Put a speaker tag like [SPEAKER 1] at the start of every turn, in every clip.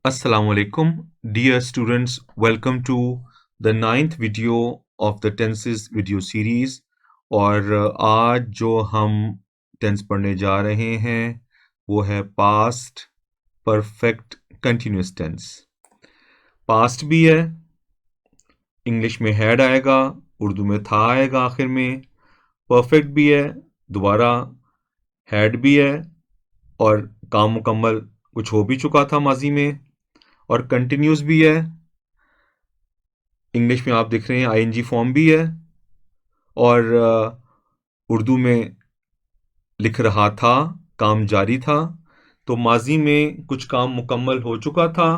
[SPEAKER 1] Assalamu alaikum, dear students. Welcome to the 9th video of the tenses video series. और आज जो हम tense पढ़ने जा रहे हैं वो है past perfect continuous tense. Past भी है, इंग्लिश में हैड आएगा, उर्दू में था आएगा आखिर में। परफेक्ट भी है, दोबारा हैड भी है और काम मुकम्मल कुछ हो भी चुका था माजी में। और कंटिन्यूस भी है, इंग्लिश में आप देख रहे हैं आईएनजी फॉर्म भी है और उर्दू में लिख रहा था, काम जारी था। तो माजी में कुछ काम मुकम्मल हो चुका था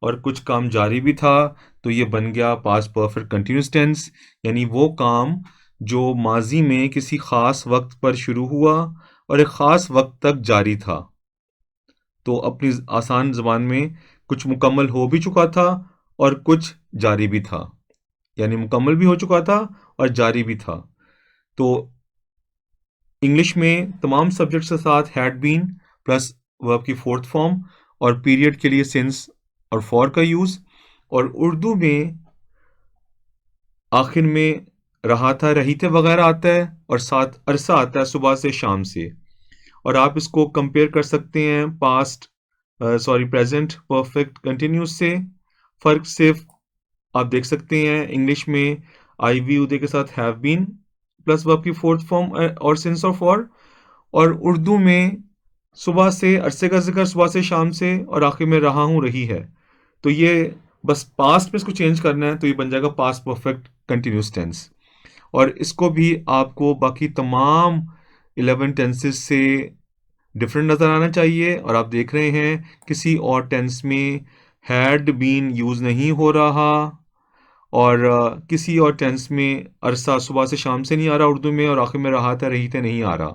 [SPEAKER 1] और कुछ काम जारी भी था, तो ये बन गया पास्ट परफेक्ट कंटिन्यूस टेंस। यानी वो काम जो माजी में किसी ख़ास वक्त पर शुरू हुआ और एक ख़ास वक्त तक जारी था। तो अपनी आसान ज़बान में कुछ मुकम्मल हो भी चुका था और कुछ जारी भी था, यानी मुकम्मल भी हो चुका था और जारी भी था। तो इंग्लिश में तमाम सब्जेक्ट्स के साथ हैड बीन प्लस वर्ब की फोर्थ फॉर्म और पीरियड के लिए सिंस और फॉर का यूज़। और उर्दू में आखिर में रहा था, रही थे वगैरह आता है और साथ अरसा आता है सुबह से शाम से। और आप इसको कंपेयर कर सकते हैं पास्ट प्रेजेंट परफेक्ट कंटिन्यूस से। फ़र्क सिर्फ आप देख सकते हैं, इंग्लिश में आई वी उदय के साथ हैव बीन प्लस वर्ब की फोर्थ फॉर्म और सिंस और फॉर, और उर्दू में सुबह से अरसे का जिक्र सुबह से शाम से और आखिर में रहा हूँ रही है। तो ये बस पास्ट में इसको चेंज करना है तो ये बन जाएगा पास्ट परफेक्ट कंटिन्यूस टेंस। और इसको भी आपको बाकी तमाम 11 टेंसेस से डिफरेंट नज़र आना चाहिए। और आप देख रहे हैं किसी और टेंस में हैड बीन यूज़ नहीं हो रहा और किसी और टेंस में अरसा सुबह से शाम से नहीं आ रहा उर्दू में और आखिर में रहा था रही थे नहीं आ रहा।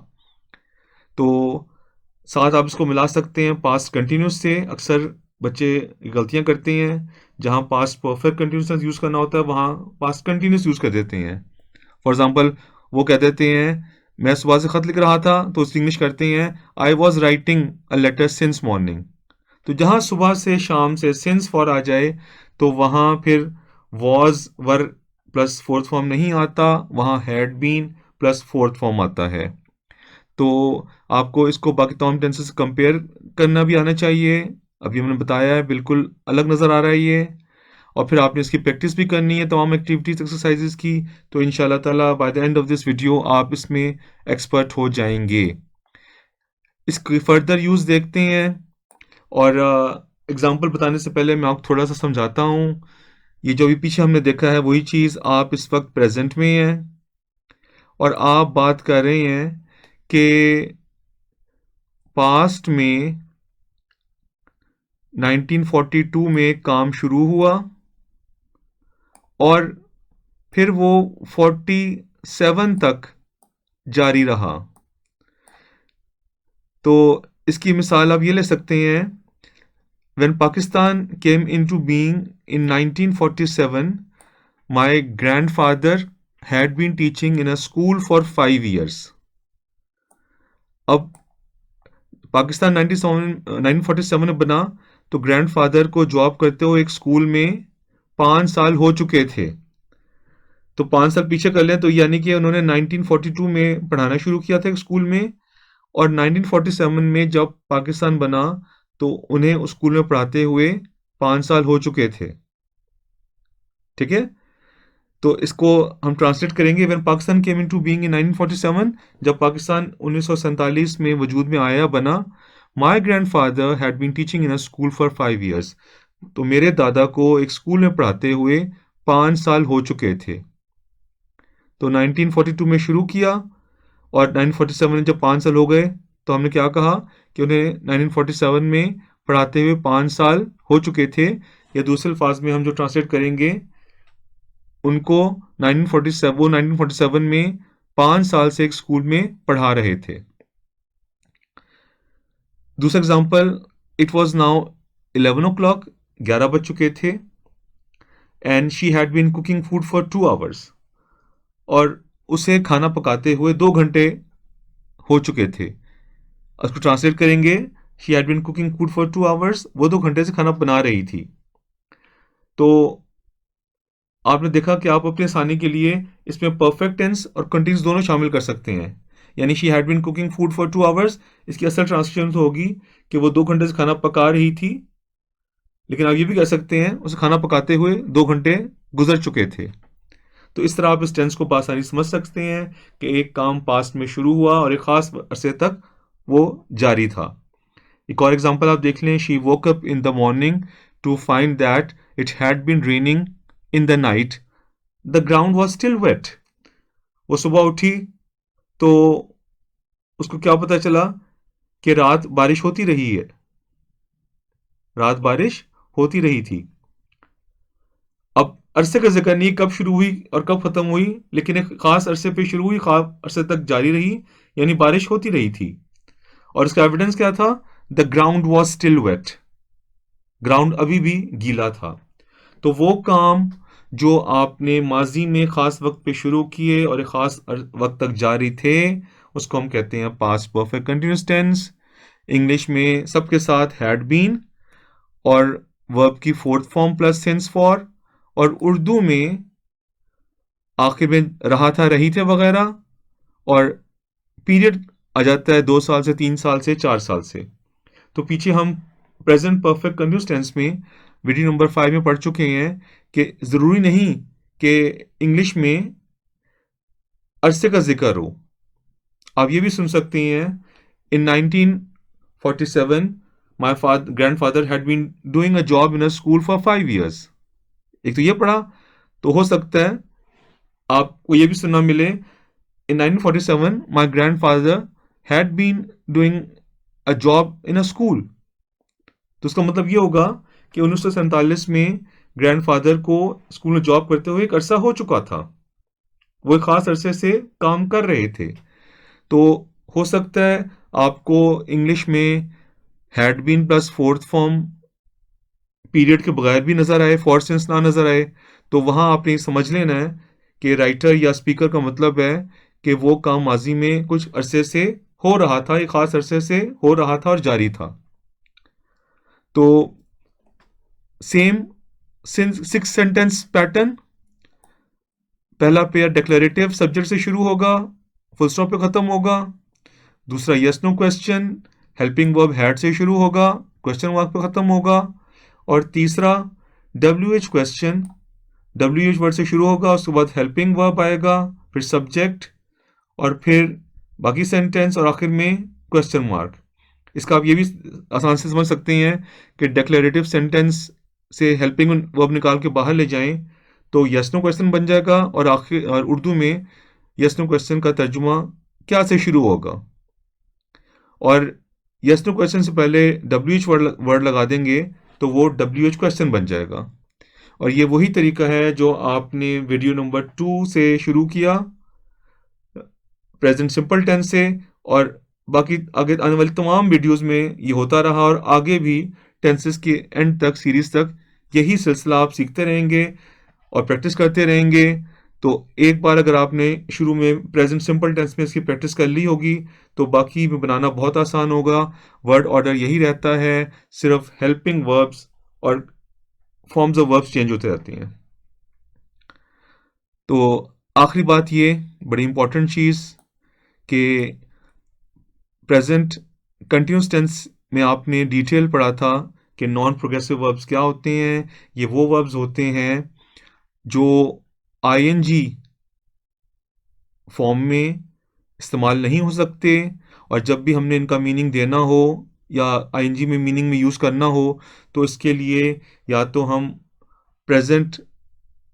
[SPEAKER 1] तो साथ आप इसको मिला सकते हैं पास्ट कंटिन्यूस से। अक्सर बच्चे गलतियां करते हैं, जहां past perfect continuous tense use करना होता है वहां पास्ट कंटिन्यूस यूज़ कर देते हैं। फॉर एग्जाम्पल वो कह देते हैं मैं सुबह से ख़त लिख रहा था, तो उसकी इंग्लिश करते हैं I was writing a letter since morning. तो जहाँ सुबह से शाम से सिंस फॉर आ जाए तो वहाँ फिर was were plus fourth form नहीं आता, वहाँ had been plus fourth form आता है। तो आपको इसको बाकी तमाम टेंसेस से कंपेयर करना भी आना चाहिए। अभी हमने बताया है, बिल्कुल अलग नज़र आ रहा है ये। और फिर आपने इसकी प्रैक्टिस भी करनी है तमाम एक्टिविटीज़ एक्सरसाइजेस की। तो इंशाल्लाह ताला by the end of this video आप इसमें एक्सपर्ट हो जाएंगे। इसकी फर्दर यूज़ देखते हैं और एग्जांपल बताने से पहले मैं आपको थोड़ा सा समझाता हूँ। ये जो भी पीछे हमने देखा है वही चीज़ आप इस वक्त प्रेजेंट में हैं और आप बात कर रहे हैं कि पास्ट में 1942 में काम शुरू हुआ और फिर वो 47 तक जारी रहा। तो इसकी मिसाल आप ये ले सकते हैं, When Pakistan came into being in 1947, my grandfather had been teaching in a school for 5 years. अब पाकिस्तान 1947 में बना तो ग्रैंडफादर को जॉब करते हुए एक स्कूल में 5 साल हो चुके थे। तो 5 साल पीछे कर लें तो यानी कि उन्होंने 1942 में पढ़ाना शुरू किया था एक स्कूल में और 1947 में जब पाकिस्तान बना तो उन्हें उस स्कूल में पढ़ाते हुए 5 साल हो चुके थे। ठीक है, तो इसको हम ट्रांसलेट करेंगे। When Pakistan came into being in 1947, जब पाकिस्तान 1947 में वजूद में आया बना, my grandfather had been teaching in a school for 5 years। तो मेरे दादा को एक स्कूल में पढ़ाते हुए 5 साल हो चुके थे। तो 1942 में शुरू किया और 1947 में जब 5 साल हो गए तो हमने क्या कहा कि उन्हें 1947 में पढ़ाते हुए 5 साल हो चुके थे। या दूसरे अल्फाज में हम जो ट्रांसलेट करेंगे, उनको 1947 में 5 साल से एक स्कूल में पढ़ा रहे थे। दूसरा example, it was now 11 o'clock, 11 बज चुके थे, and she had been cooking food for 2 hours, और उसे खाना पकाते हुए 2 घंटे हो चुके थे। उसको ट्रांसलेट करेंगे, she had been cooking food for 2 hours, वो 2 घंटे से खाना बना रही थी। तो आपने देखा कि आप अपनी आसानी के लिए इसमें परफेक्ट टेंस और कंटिन्यूस दोनों शामिल कर सकते हैं। यानी she had been cooking food for 2 आवर्स, इसकी असल ट्रांसलेशन तो होगी कि वो 2 घंटे से खाना पका रही थी, लेकिन आप ये भी कह सकते हैं उसे खाना पकाते हुए 2 घंटे गुजर चुके थे। तो इस तरह आप इस टेंस को बआसानी समझ सकते हैं कि एक काम पास्ट में शुरू हुआ और एक खास अरसे तक वो जारी था। एक और एग्जांपल आप देख लें, she woke up in the morning to find that it had been raining in the night, the ground was still wet. वो सुबह उठी तो उसको क्या पता चला कि रात बारिश होती रही है, रात बारिश होती रही थी। अब अरसे का जिक्र नहीं कब शुरू हुई और कब खत्म हुई, लेकिन एक खास अरसे पे शुरू हुई, खास अरसे तक जारी रही, यानी बारिश होती रही थी। और इसका एविडेंस क्या था? The ground was still wet, ground अभी भी गीला था। तो वो काम जो आपने माजी में खास वक्त पे शुरू किए और एक खास वक्त तक जारी थे, उसको हम कहते हैं past perfect continuous tense. English में सबके साथ हैड बीन और वर्ब की fourth form plus sense for, और उर्दू में आखिर में रहा था, रही थे वगैरह, और पीरियड आ जाता है 2 साल से 3 साल से 4 साल से। तो पीछे हम प्रेजेंट परफेक्ट कंटिन्यूस टेंस में वीडियो नंबर 5 में पढ़ चुके हैं कि ज़रूरी नहीं कि इंग्लिश में अरसे का जिक्र हो। आप ये भी सुन सकते हैं, in 1947 my grandfather had been doing a job in a school for 5 years। एक तो ये पढ़ा, तो हो सकता है आपको ये भी सुनना मिले, in 1947 my grandfather had been doing a job in a school. तो उसका मतलब ये होगा कि 1947 में ग्रैंडफादर को स्कूल में जॉब करते हुए एक अरसा हो चुका था, वो एक खास अरसे से काम कर रहे थे। तो हो सकता है आपको इंग्लिश में had been plus fourth form period के बगैर भी नजर आए, फॉर सेंस ना नजर आए, तो वहां आपने समझ लेना है कि राइटर या स्पीकर का मतलब है कि वो काम माजी में कुछ अरसे से हो रहा था, एक खास अरसे से हो रहा था और जारी था। तो सेम सिक्स सेंटेंस पैटर्न, पहला पेयर डिक्लेरेटिव सब्जेक्ट से शुरू होगा, फुल स्टॉप पे खत्म होगा। दूसरा yes no question, helping verb had से शुरू होगा, क्वेश्चन मार्क पे खत्म होगा। और तीसरा W H question, W H word से शुरू होगा, उसके बाद हेल्पिंग वर्ब आएगा, फिर सब्जेक्ट, और फिर बाकी सेंटेंस, और आखिर में क्वेश्चन मार्क। इसका आप ये भी आसान से समझ सकते हैं कि डिक्लेरेटिव सेंटेंस से हेल्पिंग वर्ब निकाल के बाहर ले जाएं तो यस नो क्वेश्चन बन जाएगा, और आखिर और उर्दू में यस नो क्वेश्चन का तर्जुमा क्या से शुरू होगा। और यस नो क्वेश्चन से पहले डब्ल्यू एच वर्ड लगा देंगे तो वो डब्ल्यू एच क्वेश्चन बन जाएगा। और ये वही तरीका है जो आपने वीडियो नंबर 2 से शुरू किया प्रेजेंट सिंपल टेंस से, और बाकी आगे आने वाली तमाम वीडियोस में ये होता रहा, और आगे भी टेंसेस के एंड तक, सीरीज तक यही सिलसिला आप सीखते रहेंगे और प्रैक्टिस करते रहेंगे। तो एक बार अगर आपने शुरू में प्रेजेंट सिंपल टेंस में इसकी प्रैक्टिस कर ली होगी तो बाकी में बनाना बहुत आसान होगा। वर्ड ऑर्डर यही रहता है, सिर्फ हेल्पिंग वर्ब्स और फॉर्म्स ऑफ वर्ब्स चेंज होते रहते हैं। तो आखिरी बात ये बड़ी इंपॉर्टेंट चीज़ कि प्रेजेंट कंटिन्यूस टेंस में आपने डिटेल पढ़ा था कि नॉन प्रोग्रेसिव वर्ब्स क्या होते हैं। ये वो वर्ब्स होते हैं जो आईएनजी फॉर्म में इस्तेमाल नहीं हो सकते, और जब भी हमने इनका मीनिंग देना हो या आईएनजी में मीनिंग में यूज़ करना हो तो इसके लिए या तो हम प्रेजेंट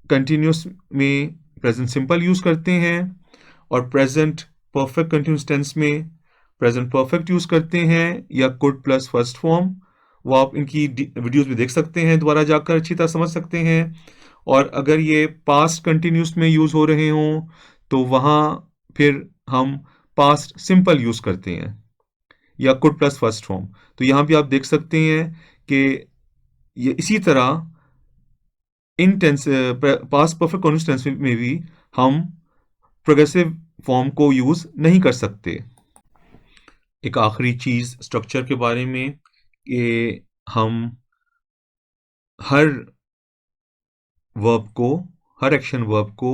[SPEAKER 1] कंटिन्यूस में प्रेजेंट सिंपल यूज़ करते हैं, और प्रेजेंट परफेक्ट कंटिन्यूस टेंस में प्रेजेंट परफेक्ट यूज़ करते हैं, या कुड प्लस फर्स्ट फॉर्म। वो आप इनकी वीडियोस भी देख सकते हैं, दोबारा जाकर अच्छी तरह समझ सकते हैं। और अगर ये पास्ट कंटिन्यूस में यूज़ हो रहे हों तो वहाँ फिर हम पास्ट सिंपल यूज़ करते हैं, या कुड प्लस फर्स्ट फॉर्म। तो यहाँ भी आप देख सकते हैं कि ये इसी तरह इन tense past perfect continuous tense में भी हम प्रोग्रेसिव फॉर्म को यूज़ नहीं कर सकते। एक आखिरी चीज़ स्ट्रक्चर के बारे में कि हम हर वर्ब को, हर एक्शन वर्ब को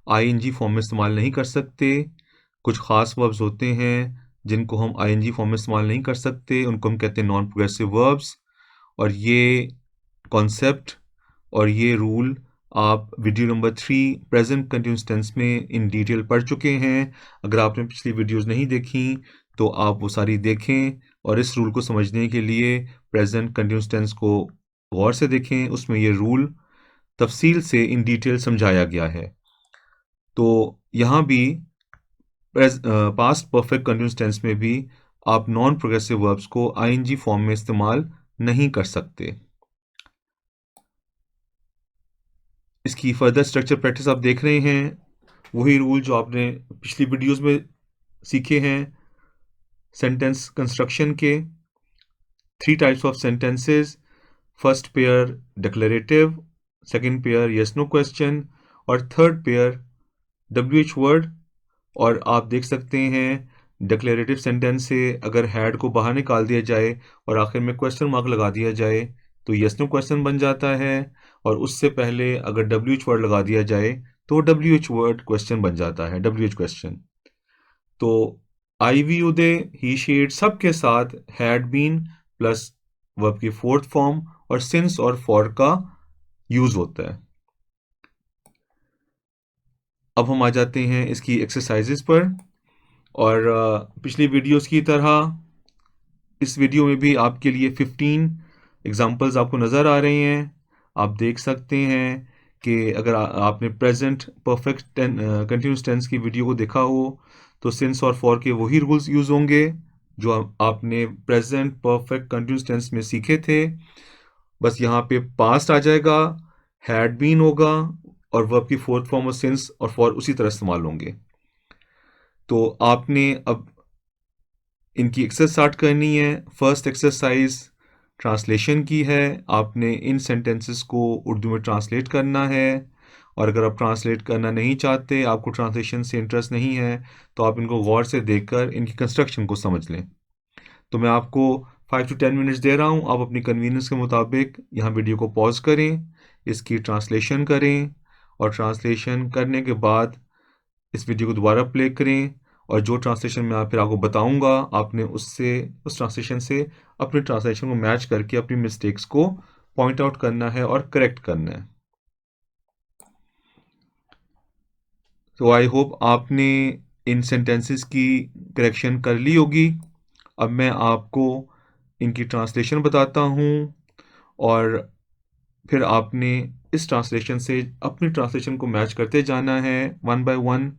[SPEAKER 1] आईएनजी फॉर्म में इस्तेमाल नहीं कर सकते। कुछ ख़ास वर्ब्स होते हैं जिनको हम आईएनजी फॉर्म में इस्तेमाल नहीं कर सकते, उनको हम कहते हैं नॉन प्रोग्रेसिव वर्ब्स। और ये कॉन्सेप्ट और ये रूल आप video number 3 present continuous tense में इन डिटेल पढ़ चुके हैं। अगर आपने पिछली वीडियोस नहीं देखी तो आप वो सारी देखें और इस रूल को समझने के लिए प्रेजेंट कंटिन्यूअस टेंस को गौर से देखें। उसमें ये रूल तफसील से इन डिटेल समझाया गया है। तो यहाँ भी पास्ट परफेक्ट कंटिन्यूअस टेंस में भी आप नॉन प्रोग्रेसिव वर्ब्स को आईएनजी फॉर्म में इस्तेमाल नहीं कर सकते। इसकी फर्दर स्ट्रक्चर प्रैक्टिस आप देख रहे हैं, वही रूल जो आपने पिछली वीडियोस में सीखे हैं। सेंटेंस कंस्ट्रक्शन के 3 types of sentences, first pair declarative, second pair yes no question और थर्ड पेयर WH वर्ड। और आप देख सकते हैं डिक्लेरेटिव सेंटेंस से अगर हैड को बाहर निकाल दिया जाए और आखिर में क्वेश्चन मार्क लगा दिया जाए तो यस नो क्वेश्चन बन जाता है, और उससे पहले अगर WH वर्ड लगा दिया जाए तो WH वर्ड क्वेश्चन बन जाता है, WH क्वेश्चन। तो आई वी उदय, ही शेड सबके साथ हैड बीन प्लस वर्ब की फोर्थ फॉर्म और सिंस और फॉर का यूज होता है। अब हम आ जाते हैं इसकी एक्सरसाइजेस पर, और पिछली वीडियोस की तरह इस वीडियो में भी आपके लिए 15 एग्जांपल्स आपको नज़र आ रहे हैं। आप देख सकते हैं कि अगर आपने प्रेजेंट परफेक्ट कंटिन्यूअस टेंस की वीडियो को देखा हो तो सिंस और फॉर के वही रूल्स यूज़ होंगे जो आपने प्रेजेंट परफेक्ट कंटिन्यूअस टेंस में सीखे थे। बस यहाँ पे पास्ट आ जाएगा, हैड बीन होगा और वर्ब की फोर्थ फॉर्म और सिंस और फॉर उसी तरह इस्तेमाल होंगे। तो आपने अब इनकी एक्सरसाइज स्टार्ट करनी है। फर्स्ट एक्सरसाइज ट्रांसलेशन की है। आपने इन सेंटेंसेस को उर्दू में ट्रांसलेट करना है, और अगर आप ट्रांसलेट करना नहीं चाहते, आपको ट्रांसलेशन से इंटरेस्ट नहीं है, तो आप इनको गौर से देखकर इनकी कंस्ट्रक्शन को समझ लें। तो मैं आपको 5 to 10 मिनट्स दे रहा हूँ। आप अपनी कन्वीनियंस के मुताबिक यहाँ वीडियो को पॉज करें, इसकी ट्रांसलेशन करें, और ट्रांसलेशन करने के बाद इस वीडियो को दोबारा प्ले करें, और जो ट्रांसलेशन मैं फिर आपको बताऊंगा आपने उस ट्रांसलेशन से अपने ट्रांसलेशन को मैच करके अपनी मिस्टेक्स को पॉइंट आउट करना है और करेक्ट करना है। तो आई होप आपने इन सेंटेंसेस की करेक्शन कर ली होगी। अब मैं आपको इनकी ट्रांसलेशन बताता हूँ, और फिर आपने इस ट्रांसलेशन से अपनी ट्रांसलेशन को मैच करते जाना है वन बाय वन,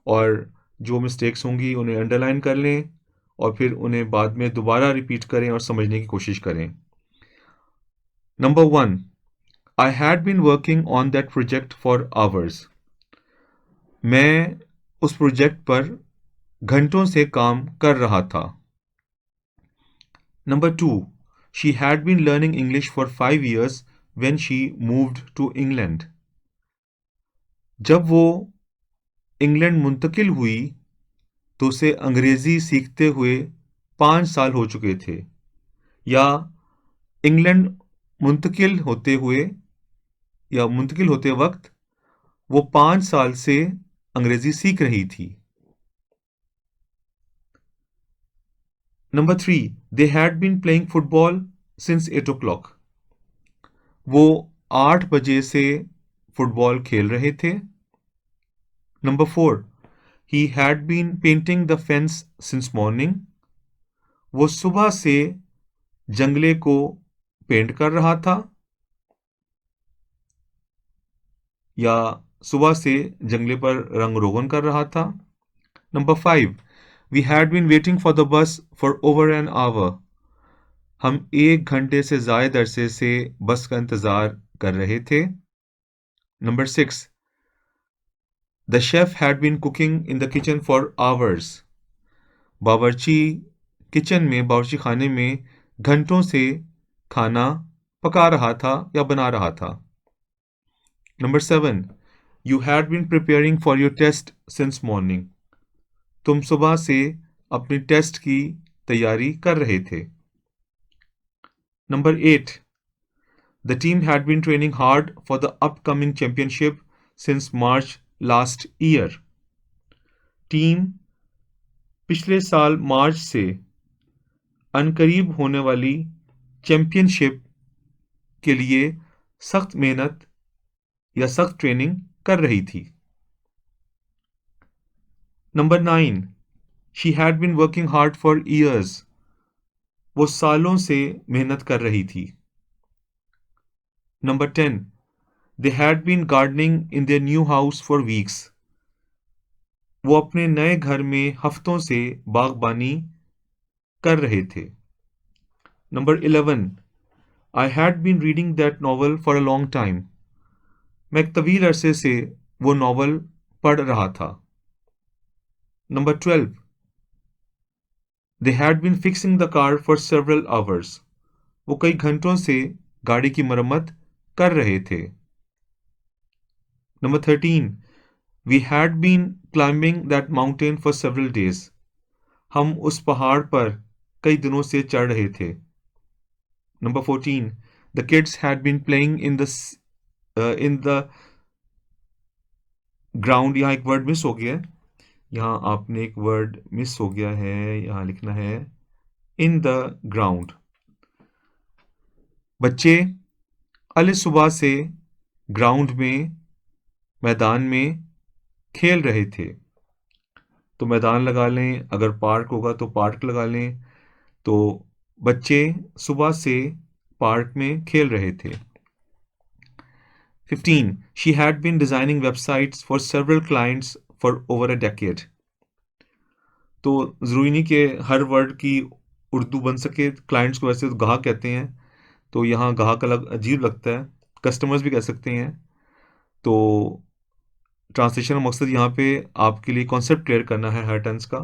[SPEAKER 1] और जो मिस्टेक्स होंगी उन्हें अंडरलाइन कर लें और फिर उन्हें बाद में दोबारा रिपीट करें और समझने की कोशिश करें। Number 1, I had been working on that project for hours. मैं उस प्रोजेक्ट पर घंटों से काम कर रहा था। Number 2, she had been learning English for 5 years when she moved to England. जब वो इंग्लैंड मुंतकिल हुई तो उसे अंग्रेजी सीखते हुए 5 साल हो चुके थे, या इंग्लैंड मुंतकिल होते हुए या मुंतकिल होते वक्त वो 5 साल से अंग्रेजी सीख रही थी। Number 3, they had been playing football since 8 o'clock. वो 8 बजे से फुटबॉल खेल रहे थे। Number 4, he had been painting the fence since morning. वो सुबह से जंगले को पेंट कर रहा था, या सुबह से जंगले पर रंग रोगन कर रहा था। Number 5, we had been waiting for the bus for over an hour. हम 1 घंटे से ज़्यादा अरसे से बस का इंतज़ार कर रहे थे। Number 6, the chef had been cooking in the kitchen for hours. बावर्ची बावर्ची खाने में घंटों से खाना पका रहा था या बना रहा था। Number 7, you had been preparing for your test since morning. तुम सुबह से अपने टेस्ट की तैयारी कर रहे थे। Number 8, the team had been training hard for the upcoming championship since March last year. Team पिछले साल मार्च से अनकरीब होने वाली चैंपियनशिप के लिए सख्त मेहनत या सख्त ट्रेनिंग कर रही थी। Number 9, she had been working hard for years. वो सालों से मेहनत कर रही थी। Number 10, they had been gardening in their new house for weeks. वो अपने नए घर में हफ्तों से बागबानी कर रहे थे। Number 11, I had been reading that novel for a long time. मैं एक तवील अरसे से वो नॉवल पढ़ रहा था। Number 12, they had been fixing the car for several hours. वो कई घंटों से गाड़ी की मरम्मत कर रहे थे। Number 13, we had been climbing that mountain for several days. हम उस पहाड़ पर कई दिनों से चढ़ रहे थे। Number 14, the kids had been playing in the ground. यहाँ एक वर्ड मिस हो गया है, यहाँ आपने एक वर्ड मिस हो गया है, यहाँ लिखना है इन द ग्राउंड। बच्चे अल सुबह से ग्राउंड में, मैदान में खेल रहे थे। तो मैदान लगा लें, अगर पार्क होगा तो पार्क लगा लें। तो बच्चे सुबह से पार्क में खेल रहे थे। 15, she had been designing websites for several clients for over a decade. तो ज़रूरी नहीं कि हर वर्ड की उर्दू बन सके। क्लाइंट्स को वैसे तो गाहक कहते हैं, तो यहाँ गाहक अलग अजीब लगता है, कस्टमर्स भी कह सकते हैं। तो ट्रांसलेशन का मकसद यहाँ पे आपके लिए कॉन्सेप्ट क्लियर करना है हर टेंस का।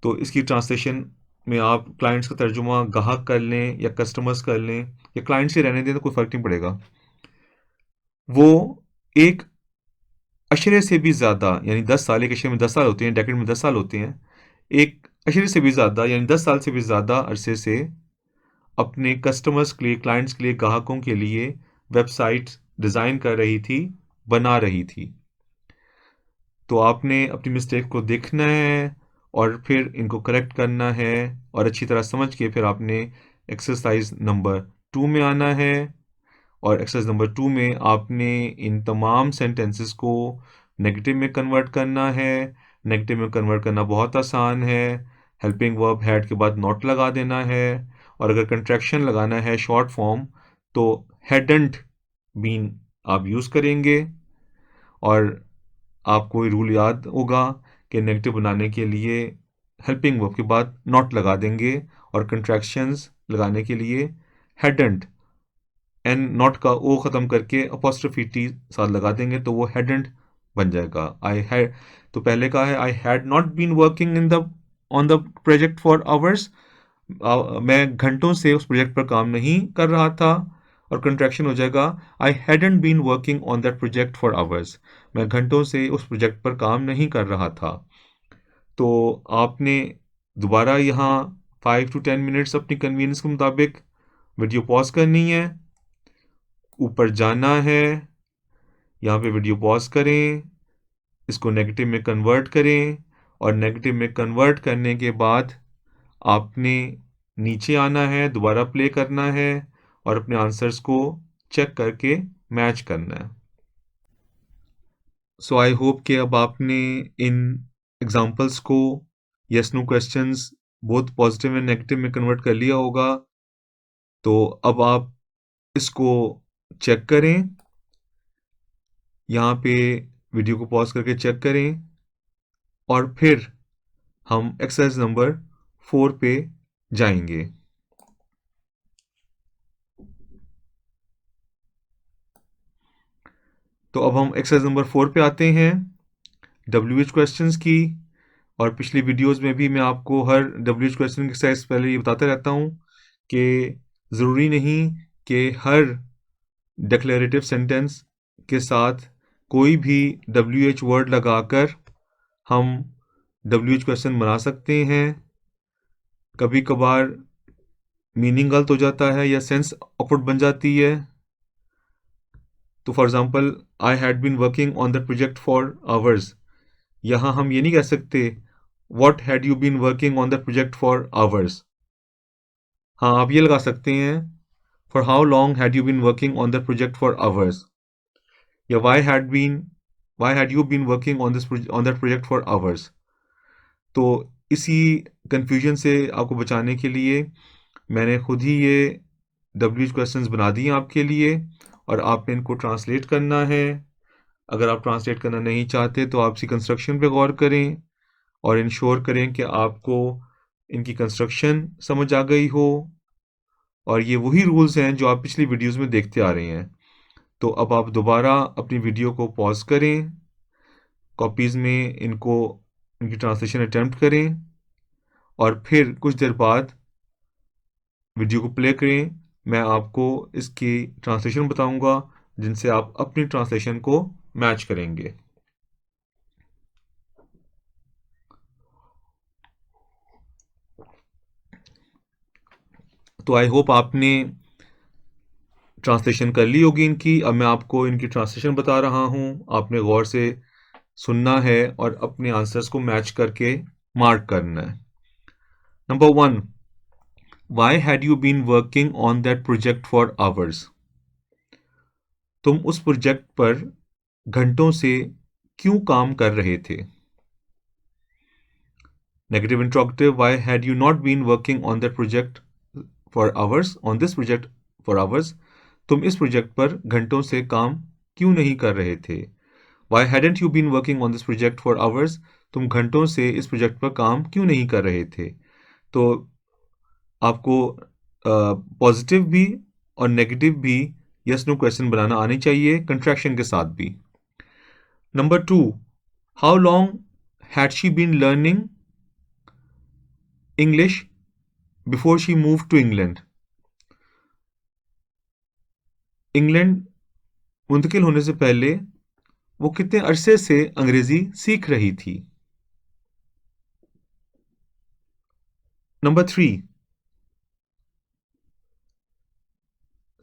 [SPEAKER 1] तो इसकी ट्रांसलेशन में आप क्लाइंट्स का तर्जुमा गाहक कर लें या कस्टमर्स कर लें या क्लाइंट्स ही रहने दें, तो कोई फ़र्क नहीं पड़ेगा। वो एक अशरे से भी ज़्यादा, यानी 10 साल, एक अशरे में 10 साल होते हैं, डेकेड में 10 साल होते हैं। एक अशरे से भी ज़्यादा यानी 10 साल से भी ज़्यादा अरसे से अपने कस्टमर्स के लिए, क्लाइंट्स के लिए, ग्राहकों के लिए वेबसाइट्स डिज़ाइन कर रही थी, बना रही थी। तो आपने अपनी मिस्टेक को देखना है और फिर इनको करेक्ट करना है, और अच्छी तरह समझ के फिर आपने एक्सरसाइज नंबर 2 में आना है। और एक्सरसाइज नंबर 2 में आपने इन तमाम सेंटेंसेस को नेगेटिव में कन्वर्ट करना है। नेगेटिव में कन्वर्ट करना बहुत आसान है। हेल्पिंग वर्ब हैड के बाद नॉट लगा देना है, और अगर कंट्रैक्शन लगाना है शॉर्ट फॉर्म तो हैडंट बीन आप यूज़ करेंगे। और आपको ये रूल याद होगा कि नेगेटिव बनाने के लिए हेल्पिंग वर्ब के बाद नॉट लगा देंगे, और कंट्रैक्शंस लगाने के लिए हैडंट, एन नॉट का ओ ख़त्म करके अपॉस्ट्रोफी टी साथ लगा देंगे, तो वो हैडंट बन जाएगा। आई हैड, तो पहले का है I had not been working on the project for hours. मैं घंटों से उस प्रोजेक्ट पर काम नहीं कर रहा था, और कंट्रैक्शन हो जाएगा I hadn't been working on that project for hours. मैं घंटों से उस प्रोजेक्ट पर काम नहीं कर रहा था। तो आपने दोबारा यहाँ 5 to 10 मिनट्स अपनी कन्वीनियंस के मुताबिक वीडियो पॉज करनी है, ऊपर जाना है, यहाँ पे वीडियो पॉज करें, इसको नेगेटिव में कन्वर्ट करें, और नेगेटिव में कन्वर्ट करने के बाद आपने नीचे आना है, दोबारा प्ले करना है, और अपने आंसर्स को चेक करके मैच करना है। सो आई होप कि अब आपने इन एग्जांपल्स को yes no questions both positive and negative में कन्वर्ट कर लिया होगा। तो अब आप इसको चेक करें, यहाँ पे वीडियो को पॉज करके चेक करें, और फिर हम एक्सरसाइज नंबर 4 पे जाएंगे। तो अब हम एक्सरसाइज नंबर 4 पे आते हैं, WH क्वेश्चंस की। और पिछली वीडियोस में भी मैं आपको हर WH क्वेश्चन की एक्सरसाइज पहले ये बताता रहता हूँ कि ज़रूरी नहीं कि हर डिक्लेरेटिव सेंटेंस के साथ कोई भी WH वर्ड लगाकर हम WH क्वेश्चन बना सकते हैं। कभी कभार मीनिंग गलत हो जाता है या सेंस ऑकवर्ड बन जाती है। तो for example, I had been working on the project for hours, यहाँ हम ये नहीं कह सकते what had you been working on the project for hours. हाँ, आप ये लगा सकते हैं for how long had you been working on the project for hours, या why had you been working on that project for hours. तो इसी confusion से आपको बचाने के लिए मैंने खुद ही ये डब्ल्यू क्वेश्चंस बना दिए आपके लिए, और आपने इनको ट्रांसलेट करना है। अगर आप ट्रांसलेट करना नहीं चाहते तो आप इसी कंस्ट्रक्शन पे गौर करें और इंश्योर करें कि आपको इनकी कंस्ट्रक्शन समझ आ गई हो, और ये वही रूल्स हैं जो आप पिछली वीडियोस में देखते आ रहे हैं। तो अब आप दोबारा अपनी वीडियो को पॉज करें, कॉपीज़ में इनकी ट्रांसलेशन अटेम्प्ट करें, और फिर कुछ देर बाद वीडियो को प्ले करें। मैं आपको इसकी ट्रांसलेशन बताऊंगा जिनसे आप अपनी ट्रांसलेशन को मैच करेंगे। तो आई होप आपने ट्रांसलेशन कर ली होगी इनकी। अब मैं आपको इनकी ट्रांसलेशन बता रहा हूँ, आपने गौर से सुनना है और अपने आंसर्स को मैच करके मार्क करना है। Number 1, why had you been working on that project for hours? तुम उस प्रोजेक्ट पर घंटों से क्यों काम कर रहे थे? Negative interrogative, why had you not been working on that project for hours, on this project for hours? तुम इस प्रोजेक्ट पर घंटों से काम क्यों नहीं कर रहे थे? Why hadn't you been working on this project for hours? तुम घंटों से इस प्रोजेक्ट पर काम क्यों नहीं कर रहे थे? तो आपको पॉजिटिव भी और नेगेटिव भी यस नो क्वेश्चन बनाना आनी चाहिए, कंट्रैक्शन के साथ भी। Number 2, how long had she been learning English before she move to England? England मुंतकिल होने से पहले वो कितने अरसे से अंग्रेजी सीख रही थी? Number 3,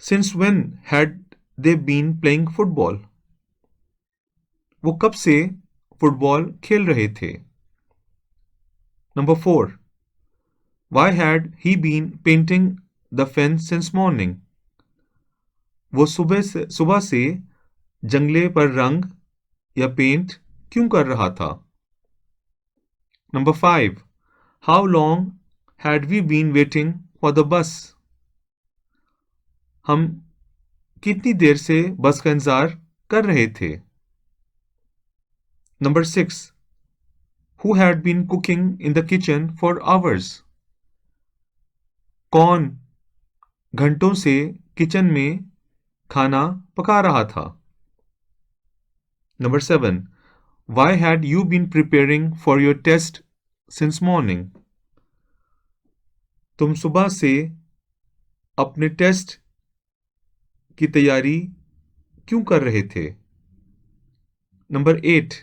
[SPEAKER 1] since when had they been playing football? वो कब से फुटबॉल खेल रहे थे? Number 4, why had he been painting the fence since morning? वो सुबह से जंगले पर रंग या पेंट क्यों कर रहा था? Number 5, how long had we been waiting for the bus? हम कितनी देर से बस का इंतजार कर रहे थे? Number 6, who had been cooking in the kitchen for hours? कौन घंटों से किचन में खाना पका रहा था? Number 7, why had you been preparing for your test since morning? तुम सुबह से अपने टेस्ट की तैयारी क्यों कर रहे थे? नंबर 8,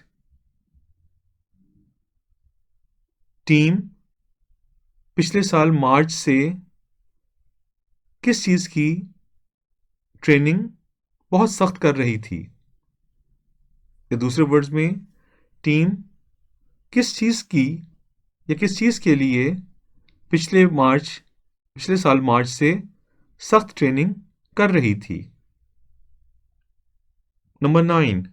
[SPEAKER 1] टीम पिछले साल मार्च से किस चीज़ की ट्रेनिंग बहुत सख्त कर रही थी? या दूसरे वर्ड्स में, टीम किस चीज़ की या किस चीज़ के लिए पिछले साल मार्च से सख्त ट्रेनिंग कर रही थी? Number 9,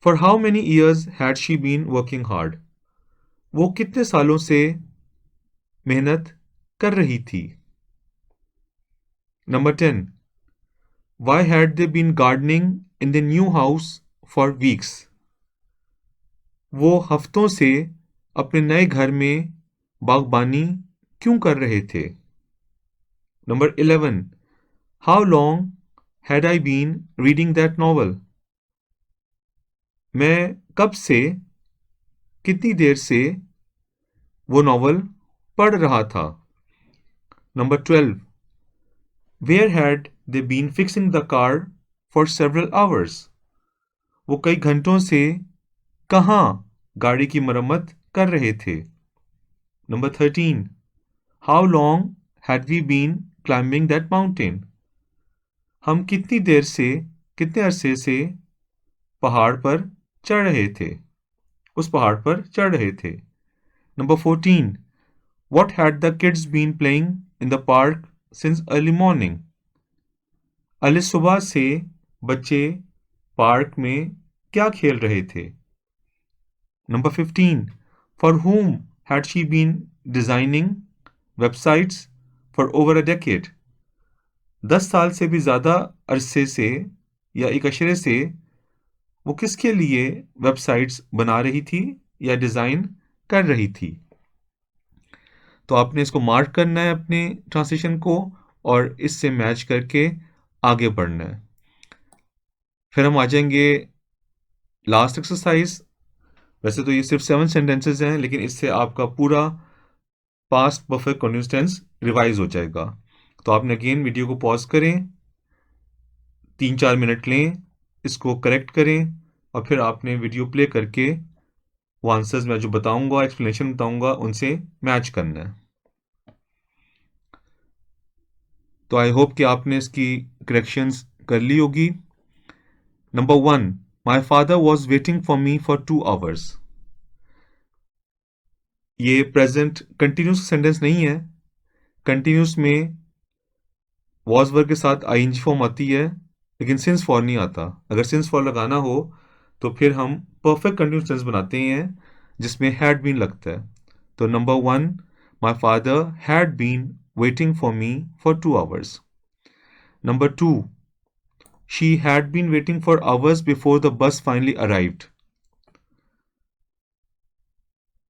[SPEAKER 1] for how many years had she been working hard? वो कितने सालों से मेहनत कर रही थी? Number 10, why had they been gardening in the new house for weeks? वो हफ्तों से अपने नए घर में बागबानी क्यों कर रहे थे? Number 11, how long had I been reading that novel? मैं कब से, कितनी देर से वो नॉवल पढ़ रहा था? Number 12, where had they been fixing the car for several hours? वो कई घंटों से कहाँ गाड़ी की मरम्मत कर रहे थे? Number 13. How long had we been climbing that mountain? हम कितने अरसे से पहाड़ पर चढ़ रहे थे उस पहाड़ पर चढ़ रहे थे. Number 14. What had the kids been playing in the park since early morning? Ali सुबह से बच्चे पार्क में क्या खेल रहे थे. Number 15. For whom had she been designing websites for over a decade? 10 साल से भी ज़्यादा अरसे से या एक अशरे से वो किसके लिए वेबसाइट्स बना रही थी या डिज़ाइन कर रही थी. तो आपने इसको मार्क करना है अपने ट्रांसलेशन को और इससे मैच करके आगे बढ़ना है. फिर हम आ जाएंगे लास्ट एक्सरसाइज. वैसे तो ये सिर्फ 7 सेंटेंसेस हैं, लेकिन इससे आपका पूरा past perfect continuous tense revise हो जाएगा. तो आपने अगेन वीडियो को पॉज करें, 3-4 मिनट लें, इसको करेक्ट करें और फिर आपने वीडियो प्ले करके वो आंसर्स मैं जो बताऊंगा, एक्सप्लेनेशन बताऊंगा, उनसे मैच करना है. तो आई होप कि आपने इसकी करेक्शंस कर ली होगी. Number 1. My father was waiting for me for 2 hours. ये प्रेजेंट कंटिन्यूस सेंटेंस नहीं है. कंटिन्यूस में वॉज वर्ब के साथ आईएनजी फॉर्म आती है, लेकिन सिंस फॉर नहीं आता. अगर सिंस फॉर लगाना हो तो फिर हम परफेक्ट कंटिन्यूस टेंस बनाते हैं जिसमें हैड बीन लगता है. तो number 1. My father had been waiting for me for 2 hours. Number 2. She had been waiting for hours before the bus finally arrived.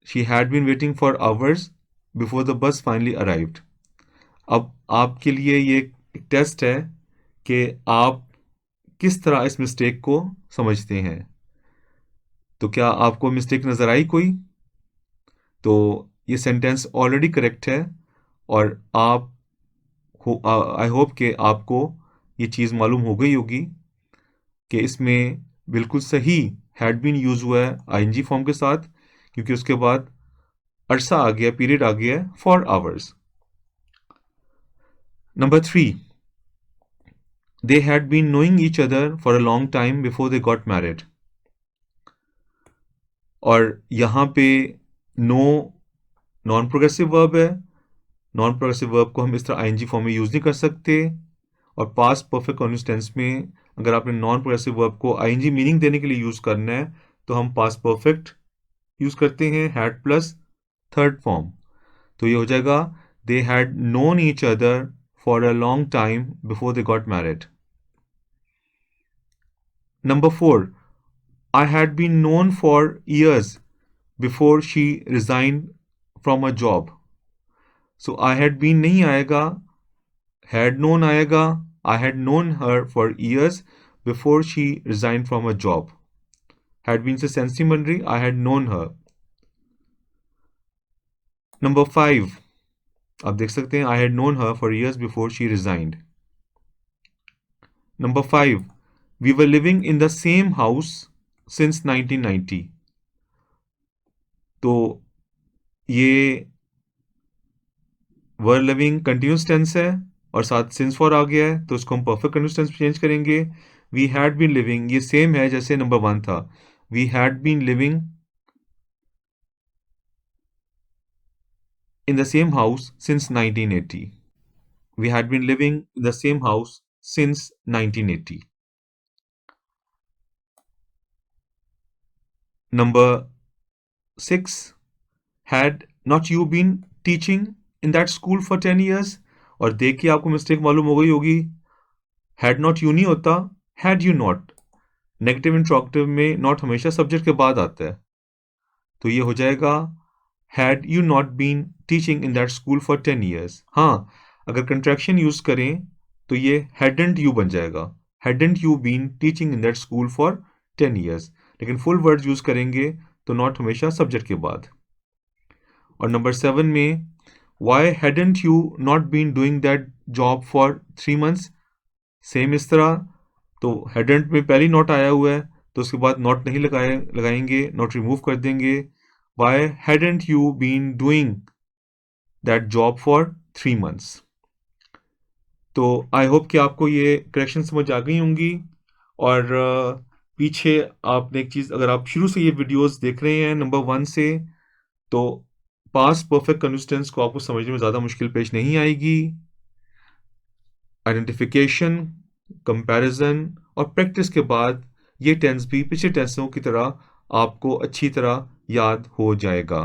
[SPEAKER 1] She had been waiting for hours before the bus finally arrived. अब आपके लिए ये एक test है कि आप किस तरह इस मिस्टेक को समझते हैं. तो क्या आपको मिस्टेक नज़र आई कोई? तो ये सेंटेंस ऑलरेडी करेक्ट है और आई होप कि आपको ये चीज़ मालूम हो गई होगी कि इसमें बिल्कुल सही हैड बीन यूज़ हुआ है आईएनजी फॉर्म के साथ, क्योंकि उसके बाद अरसा आ गया, पीरियड आ गया है, for hours. Number 3. They had been knowing each other for a long time before they got married. और यहाँ पे नो नॉन प्रोग्रेसिव वर्ब है. नॉन प्रोग्रेसिव वर्ब को हम इस तरह आईएनजी फॉर्म में यूज़ नहीं कर सकते. और पास्ट परफेक्ट कंटीन्यूअस टेंस में अगर आपने नॉन प्रोग्रेसिव वर्ब को आईएनजी मीनिंग देने के लिए यूज़ करना है तो हम पास्ट परफेक्ट यूज़ करते हैं, हैड प्लस थर्ड फॉर्म. तो ये हो जाएगा they had known each other for a long time before they got married. Number 4. I had been known for years before she resigned from a job. So I had been नहीं आएगा, had known आएगा. I had known her for years before she resigned from a job. Had been से sense नहीं बन रही, I had known her. Number 5. आप देख सकते हैं I had known her for years before she resigned. Number 5. We were living in the same house since 1990. तो ये वर लिविंग कंटिन्यूस टेंस है और साथ सिंस फॉर आ गया है, तो इसको हम परफेक्ट कंटिन्यूस टेंस चेंज करेंगे. वी हैड बीन लिविंग, ये सेम है जैसे नंबर 1 था. We had been living in the same house since 1980. We had been living in the same house since 1980. Number 6. Had not you been teaching in that school for 10 years? और देख के आपको mistake मालूम हो गई होगी. Had not you नहीं होता, had you not. Negative interrogative में नॉट हमेशा सब्जेक्ट के बाद आता है. तो ये हो जाएगा had you not been teaching in that school for 10 years. हाँ, अगर कंट्रैक्शन यूज करें तो ये hadn't you बन जाएगा. hadn't you been teaching in that school for 10 years. लेकिन फुल वर्ड यूज करेंगे तो नॉट हमेशा सब्जेक्ट के बाद. और नंबर 7 में why hadn't you not been doing that job for 3 months. Same इस तरह, तो हैडंट में पहले नॉट आया हुआ है तो उसके बाद नॉट नहीं लगाएंगे, नॉट रिमूव कर देंगे. Why hadn't you been doing that job for 3 months. तो आई होप कि आपको ये करेक्शन समझ आ गई होंगी। और पीछे आपने एक चीज़, अगर आप शुरू से ये वीडियोस देख रहे हैं नंबर 1 से, तो पास्ट परफेक्ट कंटिन्यूअस टेंस को आपको समझने में ज़्यादा मुश्किल पेश नहीं आएगी। आइडेंटिफिकेशन, कंपैरिजन और प्रैक्टिस के बाद ये टेंस भी पिछले टेंसों की तरह आपको अच्छी तरह याद हो जाएगा।